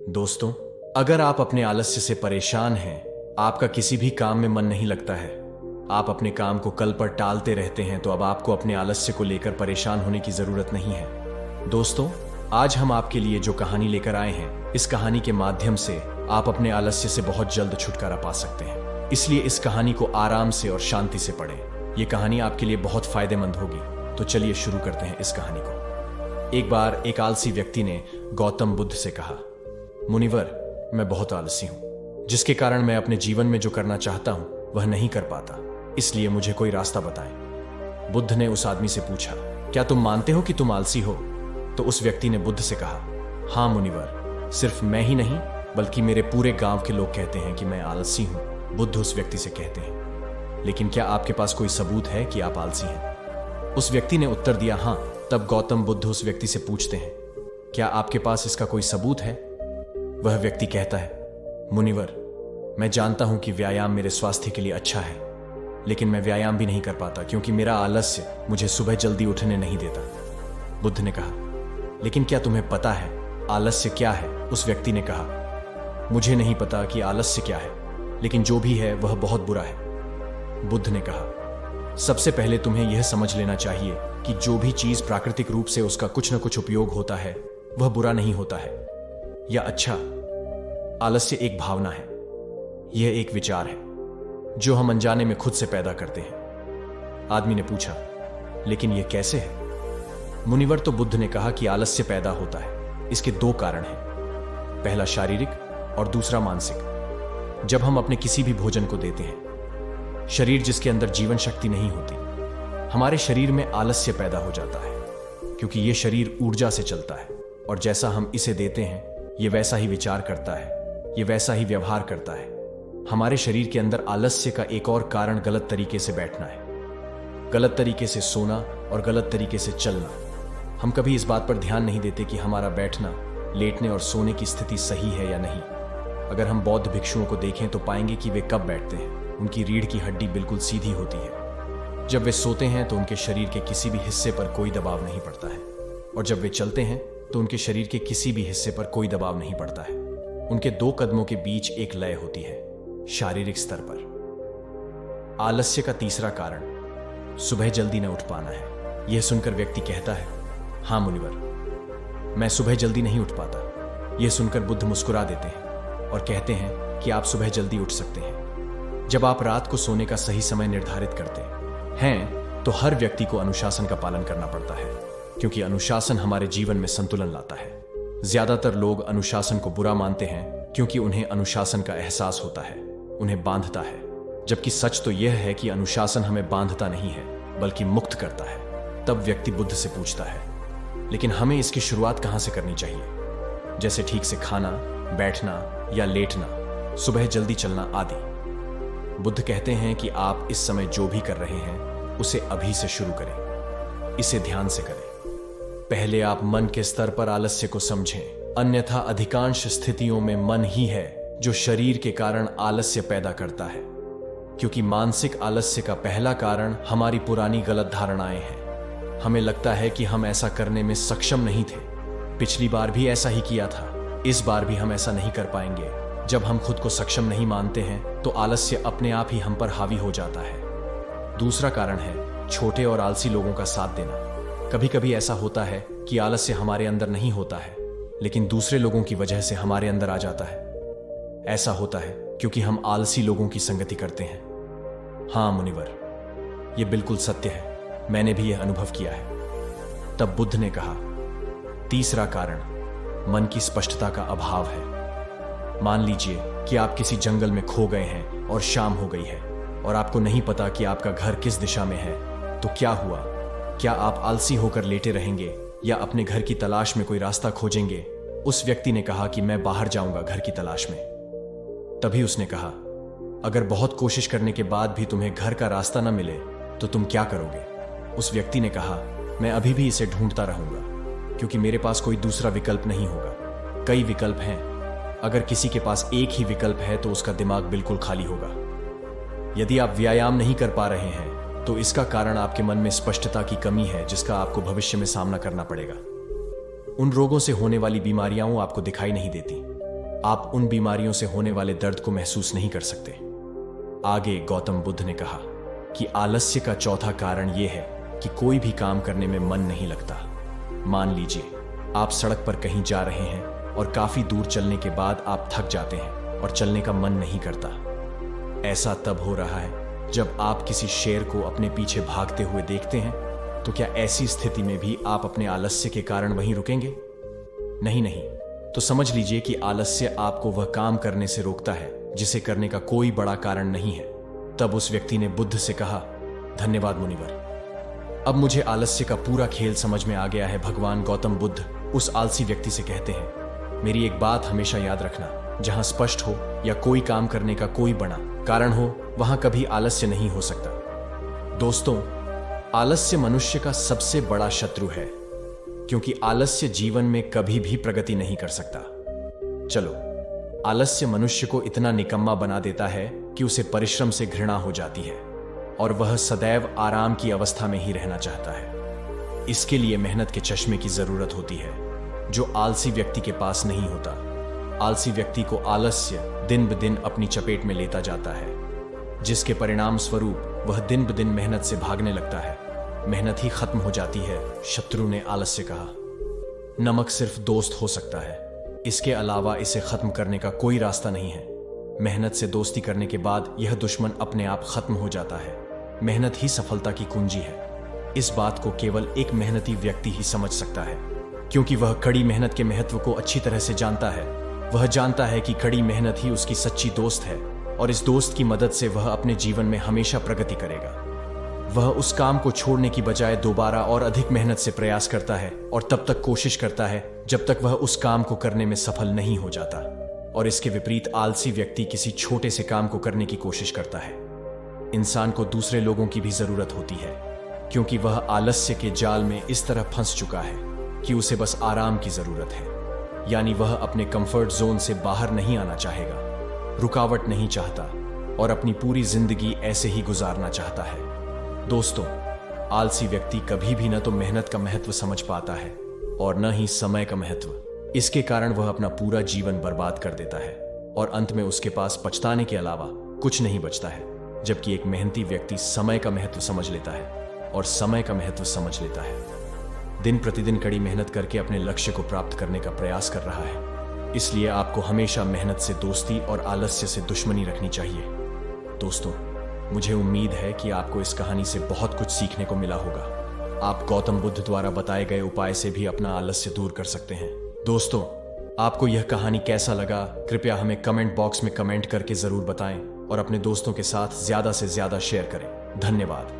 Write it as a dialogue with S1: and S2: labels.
S1: दोस्तों, अगर आप अपने आलस्य से परेशान हैं, आपका किसी भी काम में मन नहीं लगता है, आप अपने काम को कल पर टालते रहते हैं, तो अब आपको अपने आलस्य को लेकर परेशान होने की जरूरत नहीं है। दोस्तों, आज हम आपके लिए जो कहानी लेकर आए हैं, इस कहानी के माध्यम से आप अपने आलस्य से बहुत जल्द छुटकारा पा सकते हैं। इसलिए इस कहानी को आराम से और शांति से पढ़ें। ये कहानी आपके लिए बहुत फायदेमंद होगी। तो चलिए शुरू करते हैं इस कहानी को। एक बार एक आलसी व्यक्ति ने गौतम बुद्ध से कहा, मुनिवर, मैं बहुत आलसी हूं, जिसके कारण मैं अपने जीवन में जो करना चाहता हूं वह नहीं कर पाता, इसलिए मुझे कोई रास्ता बताएं। बुद्ध ने उस आदमी से पूछा, क्या तुम मानते हो कि तुम आलसी हो? तो उस व्यक्ति ने बुद्ध से कहा, हाँ मुनिवर, सिर्फ मैं ही नहीं बल्कि मेरे पूरे गांव के लोग कहते हैं कि मैं आलसी हूं। बुद्ध उस व्यक्ति से कहते हैं, लेकिन क्या आपके पास कोई सबूत है कि आप आलसी हैं? उस व्यक्ति ने उत्तर दिया, हाँ। तब गौतम बुद्ध उस व्यक्ति से पूछते हैं, क्या आपके पास इसका कोई सबूत है? वह व्यक्ति कहता है, मुनिवर, मैं जानता हूं कि व्यायाम मेरे स्वास्थ्य के लिए अच्छा है, लेकिन मैं व्यायाम भी नहीं कर पाता क्योंकि मेरा आलस्य मुझे सुबह जल्दी उठने नहीं देता। बुद्ध ने कहा, लेकिन क्या तुम्हें पता है आलस्य क्या है? उस व्यक्ति ने कहा, मुझे नहीं पता कि आलस्य क्या है, लेकिन जो भी है वह बहुत बुरा है। बुद्ध ने कहा, सबसे पहले तुम्हें यह समझ लेना चाहिए कि जो भी चीज प्राकृतिक रूप से उसका कुछ न कुछ उपयोग होता है वह बुरा नहीं होता है या अच्छा। आलस्य एक भावना है, यह एक विचार है जो हम अनजाने में खुद से पैदा करते हैं। आदमी ने पूछा, लेकिन यह कैसे है? मुनिवर, तो बुद्ध ने कहा कि आलस्य पैदा होता है, इसके दो कारण हैं, पहला शारीरिक और दूसरा मानसिक। जब हम अपने किसी भी भोजन को देते हैं, शरीर जिसके अंदर जीवन शक्ति नहीं होती, हमारे शरीर में आलस्य पैदा हो जाता है, क्योंकि यह शरीर ऊर्जा से चलता है और जैसा हम इसे देते हैं यह वैसा ही विचार करता है, यह वैसा ही व्यवहार करता है। हमारे शरीर के अंदर आलस्य का एक और कारण गलत तरीके से बैठना है, गलत तरीके से सोना और गलत तरीके से चलना। हम कभी इस बात पर ध्यान नहीं देते कि हमारा बैठना, लेटने और सोने की स्थिति सही है या नहीं। अगर हम बौद्ध भिक्षुओं को देखें तो पाएंगे कि वे कब बैठते हैं, उनकी रीढ़ की हड्डी बिल्कुल सीधी होती है। जब वे सोते हैं तो उनके शरीर के किसी भी हिस्से पर कोई दबाव नहीं पड़ता है, और जब वे चलते हैं तो उनके शरीर के किसी भी हिस्से पर कोई दबाव नहीं पड़ता है। उनके दो कदमों के बीच एक लय होती है, शारीरिक स्तर पर। आलस्य का तीसरा कारण सुबह जल्दी न उठ पाना है। यह सुनकर व्यक्ति कहता है, हाँ मुनिवर, मैं सुबह जल्दी नहीं उठ पाता। यह सुनकर बुद्ध मुस्कुरा देते हैं और कहते हैं कि आप सुबह जल्दी उठ सकते हैं जब आप रात को सोने का सही समय निर्धारित करते हैं। तो हर व्यक्ति को अनुशासन का पालन करना पड़ता है, क्योंकि अनुशासन हमारे जीवन में संतुलन लाता है। ज्यादातर लोग अनुशासन को बुरा मानते हैं क्योंकि उन्हें अनुशासन का एहसास होता है, उन्हें बांधता है, जबकि सच तो यह है कि अनुशासन हमें बांधता नहीं है बल्कि मुक्त करता है। तब व्यक्ति बुद्ध से पूछता है, लेकिन हमें इसकी शुरुआत कहां से करनी चाहिए, जैसे ठीक से खाना, बैठना या लेटना, सुबह जल्दी चलना आदि। बुद्ध कहते हैं कि आप इस समय जो भी कर रहे हैं उसे अभी से शुरू करें, इसे ध्यान से करें। पहले आप मन के स्तर पर आलस्य को समझें, अन्यथा अधिकांश स्थितियों में मन ही है जो शरीर के कारण आलस्य पैदा करता है, क्योंकि मानसिक आलस्य का पहला कारण हमारी पुरानी गलत धारणाएं हैं। हमें लगता है कि हम ऐसा करने में सक्षम नहीं थे, पिछली बार भी ऐसा ही किया था, इस बार भी हम ऐसा नहीं कर पाएंगे। जब हम खुद को सक्षम नहीं मानते हैं तो आलस्य अपने आप ही हम पर हावी हो जाता है। दूसरा कारण है छोटे और आलसी लोगों का साथ देना। कभी कभी ऐसा होता है कि आलस्य हमारे अंदर नहीं होता है, लेकिन दूसरे लोगों की वजह से हमारे अंदर आ जाता है। ऐसा होता है क्योंकि हम आलसी लोगों की संगति करते हैं। हाँ मुनिवर, यह बिल्कुल सत्य है, मैंने भी यह अनुभव किया है। तब बुद्ध ने कहा, तीसरा कारण मन की स्पष्टता का अभाव है। मान लीजिए कि आप किसी जंगल में खो गए हैं और शाम हो गई है और आपको नहीं पता कि आपका घर किस दिशा में है, तो क्या हुआ? क्या आप आलसी होकर लेटे रहेंगे या अपने घर की तलाश में कोई रास्ता खोजेंगे? उस व्यक्ति ने कहा कि मैं बाहर जाऊंगा घर की तलाश में। तभी उसने कहा, अगर बहुत कोशिश करने के बाद भी तुम्हें घर का रास्ता न मिले तो तुम क्या करोगे? उस व्यक्ति ने कहा, मैं अभी भी इसे ढूंढता रहूंगा, क्योंकि मेरे पास कोई दूसरा विकल्प नहीं होगा। कई विकल्प हैं, अगर किसी के पास एक ही विकल्प है तो उसका दिमाग बिल्कुल खाली होगा। यदि आप व्यायाम नहीं कर पा रहे हैं तो इसका कारण आपके मन में स्पष्टता की कमी है, जिसका आपको भविष्य में सामना करना पड़ेगा। उन रोगों से होने वाली बीमारियां आपको दिखाई नहीं देती, आप उन बीमारियों से होने वाले दर्द को महसूस नहीं कर सकते। आगे गौतम बुद्ध ने कहा कि आलस्य का चौथा कारण यह है कि कोई भी काम करने में मन नहीं लगता। मान लीजिए आप सड़क पर कहीं जा रहे हैं और काफी दूर चलने के बाद आप थक जाते हैं और चलने का मन नहीं करता। ऐसा तब हो रहा है जब आप किसी शेर को अपने पीछे भागते हुए देखते हैं। तो क्या ऐसी स्थिति में भी आप अपने आलस्य के कारण वहीं रुकेंगे? नहीं नहीं। तो समझ लीजिए कि आलस्य आपको वह काम करने से रोकता है जिसे करने का कोई बड़ा कारण नहीं है। तब उस व्यक्ति ने बुद्ध से कहा, धन्यवाद मुनिवर, अब मुझे आलस्य का पूरा खेल समझ में आ गया है। भगवान गौतम बुद्ध उस आलसी व्यक्ति से कहते हैं, मेरी एक बात हमेशा याद रखना, जहां स्पष्ट हो या कोई काम करने का कोई बड़ा कारण हो, वहां कभी आलस्य नहीं हो सकता। दोस्तों, आलस्य मनुष्य का सबसे बड़ा शत्रु है, क्योंकि आलस्य जीवन में कभी भी प्रगति नहीं कर सकता। चलो, आलस्य मनुष्य को इतना निकम्मा बना देता है कि उसे परिश्रम से घृणा हो जाती है और वह सदैव आराम की अवस्था में ही रहना चाहता है। इसके लिए मेहनत के चश्मे की जरूरत होती है, जो आलसी व्यक्ति के पास नहीं होता। आलसी व्यक्ति को आलस्य दिन ब दिन अपनी चपेट में लेता जाता है, जिसके परिणाम स्वरूप वह दिन ब दिन मेहनत से भागने लगता है। मेहनत ही खत्म हो जाती है। शत्रु ने आलस्य कहा, नमक सिर्फ दोस्त हो सकता है, इसके अलावा इसे खत्म करने का कोई रास्ता नहीं है। मेहनत से दोस्ती करने के बाद यह दुश्मन अपने आप खत्म हो जाता है। मेहनत ही सफलता की कुंजी है। इस बात को केवल एक मेहनती व्यक्ति ही समझ सकता है, क्योंकि वह कड़ी मेहनत के महत्व को अच्छी तरह से जानता है। वह जानता है कि कड़ी मेहनत ही उसकी सच्ची दोस्त है और इस दोस्त की मदद से वह अपने जीवन में हमेशा प्रगति करेगा। वह उस काम को छोड़ने की बजाय दोबारा और अधिक मेहनत से प्रयास करता है और तब तक कोशिश करता है जब तक वह उस काम को करने में सफल नहीं हो जाता। और इसके विपरीत आलसी व्यक्ति किसी छोटे से काम को करने की कोशिश करता है। इंसान को दूसरे लोगों की भी जरूरत होती है, क्योंकि वह आलस्य के जाल में इस तरह फंस चुका है कि उसे बस आराम की जरूरत है। यानी वह अपने कंफर्ट जोन से बाहर नहीं आना चाहेगा, रुकावट नहीं चाहता और अपनी पूरी जिंदगी ऐसे ही गुजारना चाहता है। दोस्तों, आलसी व्यक्ति कभी भी न तो मेहनत का महत्व समझ पाता है और न ही समय का महत्व। इसके कारण वह अपना पूरा जीवन बर्बाद कर देता है और अंत में उसके पास पछताने के अलावा कुछ नहीं बचता है। जबकि एक मेहनती व्यक्ति समय का महत्व समझ लेता है और समय का महत्व समझ लेता है। दिन प्रतिदिन कड़ी मेहनत करके अपने लक्ष्य को प्राप्त करने का प्रयास कर रहा है। इसलिए आपको हमेशा मेहनत से दोस्ती और आलस्य से दुश्मनी रखनी चाहिए। दोस्तों, मुझे उम्मीद है कि आपको इस कहानी से बहुत कुछ सीखने को मिला होगा। आप गौतम बुद्ध द्वारा बताए गए उपाय से भी अपना आलस्य दूर कर सकते हैं। दोस्तों, आपको यह कहानी कैसा लगा, कृपया हमें कमेंट बॉक्स में कमेंट करके जरूर बताएं और अपने दोस्तों के साथ ज्यादा से ज्यादा शेयर करें। धन्यवाद।